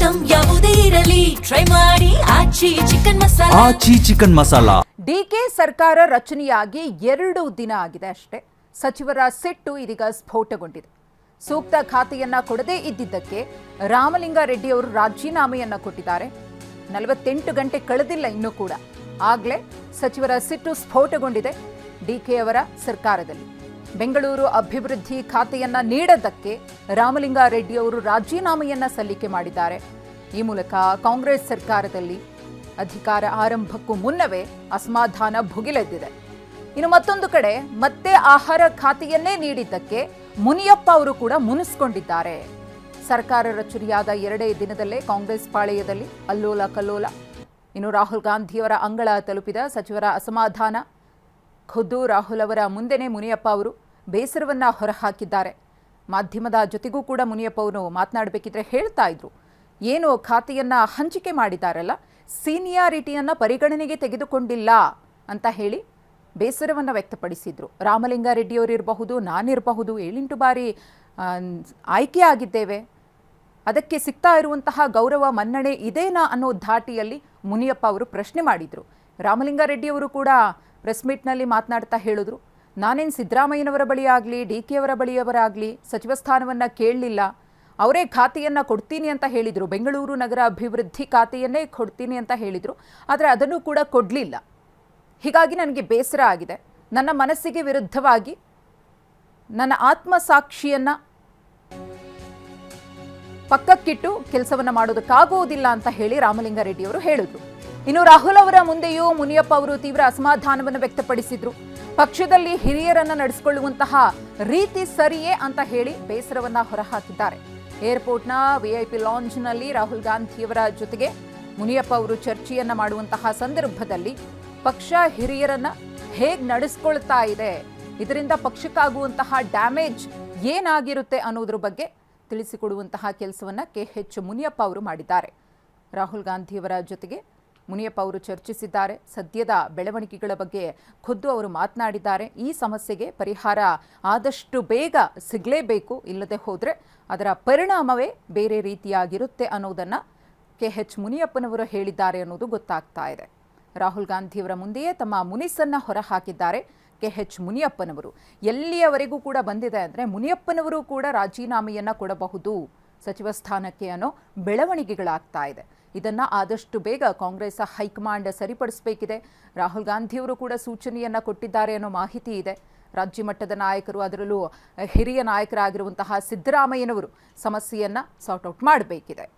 Item ಯಾವುದೇ ಇರಲಿ try ಮಾಡಿ ಆಚಿ ಚಿಕನ್ ಮಸಾಲಾ. ಡಿಕೆ ಸರ್ಕಾರ ರಚನೆಯಾಗಿ 2 ದಿನ ಆಗಿದೆ ಅಷ್ಟೇ. ಸಚಿವರ ಸಿಟ್ಟು ಇದೀಗ ಸ್ಫೋಟಗೊಂಡಿದೆ. ಸೂಕ್ತ ಖಾತೆಯನ್ನ ಕೊಡದೇ ಇದ್ದಿದ್ದಕ್ಕೆ ರಾಮಲಿಂಗಾರೆಡ್ಡಿ ಅವರು ರಾಜೀನಾಮೆಯನ್ನ ಕೊಟ್ಟಿದ್ದಾರೆ. 48 ಗಂಟೆ ಕಳೆದಿಲ್ಲ ಇನ್ನೂ ಕೂಡ. ಆಗ್ಲೇ ಸಚಿವರ ಸಿಟ್ಟು ಸ್ಫೋಟಗೊಂಡಿದೆ ಡಿಕೆ ಅವರ ಸರ್ಕಾರದಲ್ಲಿ. ಬೆಂಗಳೂರು ಅಭಿವೃದ್ಧಿ ಖಾತೆಯನ್ನ ನೀಡದಕ್ಕೆ ರಾಮಲಿಂಗಾರೆಡ್ಡಿ ಅವರು ರಾಜೀನಾಮೆಯನ್ನ ಸಲ್ಲಿಕೆ ಮಾಡಿದ್ದಾರೆ. ಈ ಮೂಲಕ ಕಾಂಗ್ರೆಸ್ ಸರ್ಕಾರದಲ್ಲಿ ಅಧಿಕಾರ ಆರಂಭಕ್ಕೂ ಮುನ್ನವೇ ಅಸಮಾಧಾನ ಭುಗಿಲೆದ್ದಿದೆ. ಇನ್ನು ಮತ್ತೊಂದು ಕಡೆ ಮತ್ತೆ ಆಹಾರ ಖಾತೆಯನ್ನೇ ನೀಡಿದ್ದಕ್ಕೆ ಮುನಿಯಪ್ಪ ಅವರು ಕೂಡ ಮುನಿಸ್ಕೊಂಡಿದ್ದಾರೆ. ಸರ್ಕಾರ ರಚನೆಯಾದ 2 ದಿನದಲ್ಲೇ ಕಾಂಗ್ರೆಸ್ ಪಾಳೆಯದಲ್ಲಿ ಅಲ್ಲೋಲ ಕಲ್ಲೋಲ. ಇನ್ನು ರಾಹುಲ್ ಗಾಂಧಿಯವರ ಅಂಗಳ ತಲುಪಿದ ಸಚಿವರ ಅಸಮಾಧಾನ. ಖುದ್ದು ರಾಹುಲ್ ಅವರ ಮುಂದೆನೇ ಮುನಿಯಪ್ಪ ಅವರು ಬೇಸರವನ್ನ ಹೊರಹಾಕಿದ್ದಾರೆ. ಮಾಧ್ಯಮದ ಜೊತೆಗೂ ಕೂಡ ಮುನಿಯಪ್ಪ ಅವರು ಮಾತನಾಡಬೇಕಿದ್ರೆ ಹೇಳ್ತಾ ಇದ್ರು, ಏನು ಖಾತೆಯನ್ನ ಹಂಚಿಕೆ ಮಾಡಿದಾರಲ್ಲ, ಸೀನಿಯಾರಿಟಿಯನ್ನ ಪರಿಗಣನೆಗೆ ತೆಗೆದುಕೊಂಡಿಲ್ಲ ಅಂತ ಹೇಳಿ ಬೇಸರವನ್ನು ವ್ಯಕ್ತಪಡಿಸಿದ್ರು. ರಾಮಲಿಂಗಾರೆಡ್ಡಿ ಅವರಿರಬಹುದು, ನಾನಿರಬಹುದು, 7-8 ಬಾರಿ ಆಯ್ಕೆ ಆಗಿದ್ದೇವೆ, ಅದಕ್ಕೆ ಸಿಗ್ತಾ ಇರುವಂತಹ ಗೌರವ ಮನ್ನಣೆ ಇದೇನಾ ಅನ್ನೋ ಧಾಟಿಯಲ್ಲಿ ಮುನಿಯಪ್ಪ ಅವರು ಪ್ರಶ್ನೆ ಮಾಡಿದರು. ರಾಮಲಿಂಗಾರೆಡ್ಡಿ ಅವರು ಕೂಡ ಪ್ರೆಸ್ ಮೀಟ್ನಲ್ಲಿ ಮಾತನಾಡ್ತಾ ಹೇಳಿದ್ರು, ನಾನೇನು ಸಿದ್ದರಾಮಯ್ಯನವರ ಬಳಿ ಆಗಲಿ ಡಿಕೆ ಅವರ ಬಳಿಯವರಾಗಲಿ ಸಚಿವ ಸ್ಥಾನವನ್ನು ಕೇಳಲಿಲ್ಲ, ಅವರೇ ಖಾತೆಯನ್ನು ಕೊಡ್ತೀನಿ ಅಂತ ಹೇಳಿದರು, ಬೆಂಗಳೂರು ನಗರ ಅಭಿವೃದ್ಧಿ ಖಾತೆಯನ್ನೇ ಕೊಡ್ತೀನಿ ಅಂತ ಹೇಳಿದರು, ಆದರೆ ಅದನ್ನು ಕೂಡ ಕೊಡಲಿಲ್ಲ. ಹೀಗಾಗಿ ನನಗೆ ಬೇಸರ ಆಗಿದೆ. ನನ್ನ ಮನಸ್ಸಿಗೆ ವಿರುದ್ಧವಾಗಿ ನನ್ನ ಆತ್ಮಸಾಕ್ಷಿಯನ್ನು ಪಕ್ಕಕ್ಕಿಟ್ಟು ಕೆಲಸವನ್ನು ಮಾಡೋದಕ್ಕಾಗುವುದಿಲ್ಲ ಅಂತ ಹೇಳಿ ರಾಮಲಿಂಗಾರೆಡ್ಡಿ ಅವರು ಹೇಳಿದ್ರು. ಇನ್ನು ರಾಹುಲ್ ಅವರ ಮುಂದೆಯೂ ಮುನಿಯಪ್ಪ ಅವರು ತೀವ್ರ ಅಸಮಾಧಾನವನ್ನು ವ್ಯಕ್ತಪಡಿಸಿದ್ರು. ಪಕ್ಷದಲ್ಲಿ ಹಿರಿಯರನ್ನ ನಡೆಸಿಕೊಳ್ಳುವಂತಹ ರೀತಿ ಸರಿಯೇ ಅಂತ ಹೇಳಿ ಬೇಸರವನ್ನ ಹೊರಹಾಕಿದ್ದಾರೆ. ಏರ್ಪೋರ್ಟ್ನ VIP ಲಾಂಜ್ನಲ್ಲಿ ರಾಹುಲ್ ಗಾಂಧಿಯವರ ಜೊತೆಗೆ ಮುನಿಯಪ್ಪ ಅವರು ಚರ್ಚೆಯನ್ನ ಮಾಡುವಂತಹ ಸಂದರ್ಭದಲ್ಲಿ ಪಕ್ಷ ಹಿರಿಯರನ್ನ ಹೇಗೆ ನಡೆಸ್ಕೊಳ್ತಾ ಇದೆ, ಇದರಿಂದ ಪಕ್ಷಕ್ಕಾಗುವಂತಹ ಡ್ಯಾಮೇಜ್ ಏನಾಗಿರುತ್ತೆ ಅನ್ನೋದ್ರ ಬಗ್ಗೆ ತಿಳಿಸಿಕೊಡುವಂತಹ ಕೆಲಸವನ್ನ KH ಮುನಿಯಪ್ಪ ಅವರು ಮಾಡಿದ್ದಾರೆ. ರಾಹುಲ್ ಗಾಂಧಿಯವರ ಜೊತೆಗೆ ಮುನಿಯಪ್ಪ ಅವರು ಚರ್ಚಿಸಿದ್ದಾರೆ. ಸದ್ಯದ ಬೆಳವಣಿಗೆಗಳ ಬಗ್ಗೆ ಖುದ್ದು ಅವರು ಮಾತನಾಡಿದ್ದಾರೆ. ಈ ಸಮಸ್ಯೆಗೆ ಪರಿಹಾರ ಆದಷ್ಟು ಬೇಗ ಸಿಗಲೇಬೇಕು, ಇಲ್ಲದೆ ಹೋದರೆ ಅದರ ಪರಿಣಾಮವೇ ಬೇರೆ ರೀತಿಯಾಗಿರುತ್ತೆ ಅನ್ನೋದನ್ನು KH ಮುನಿಯಪ್ಪನವರು ಹೇಳಿದ್ದಾರೆ ಅನ್ನೋದು ಗೊತ್ತಾಗ್ತಾ ಇದೆ. ರಾಹುಲ್ ಗಾಂಧಿಯವರ ಮುಂದೆಯೇ ತಮ್ಮ ಮುನಿಸನ್ನು ಹೊರಹಾಕಿದ್ದಾರೆ KH ಮುನಿಯಪ್ಪನವರು. ಎಲ್ಲಿಯವರೆಗೂ ಕೂಡ ಬಂದಿದೆ ಅಂದರೆ ಮುನಿಯಪ್ಪನವರು ಕೂಡ ರಾಜೀನಾಮೆಯನ್ನು ಕೊಡಬಹುದು ಸಚಿವ ಸ್ಥಾನಕ್ಕೆ ಅನ್ನೋ ಬೆಳವಣಿಗೆಗಳಾಗ್ತಾ ಇದೆ. ಇದನ್ನು ಆದಷ್ಟು ಬೇಗ ಕಾಂಗ್ರೆಸ್ ಹೈಕಮಾಂಡ್ ಸರಿಪಡಿಸಬೇಕಿದೆ. ರಾಹುಲ್ ಗಾಂಧಿಯವರು ಕೂಡ ಸೂಚನೆಯನ್ನು ಕೊಟ್ಟಿದ್ದಾರೆ ಅನ್ನೋ ಮಾಹಿತಿ ಇದೆ. ರಾಜ್ಯ ಮಟ್ಟದ ನಾಯಕರು, ಅದರಲ್ಲೂ ಹಿರಿಯ ನಾಯಕರಾಗಿರುವಂತಹ ಸಿದ್ದರಾಮಯ್ಯನವರು ಸಮಸ್ಯೆಯನ್ನು ಸಾರ್ಟ್ ಔಟ್ ಮಾಡಬೇಕಿದೆ.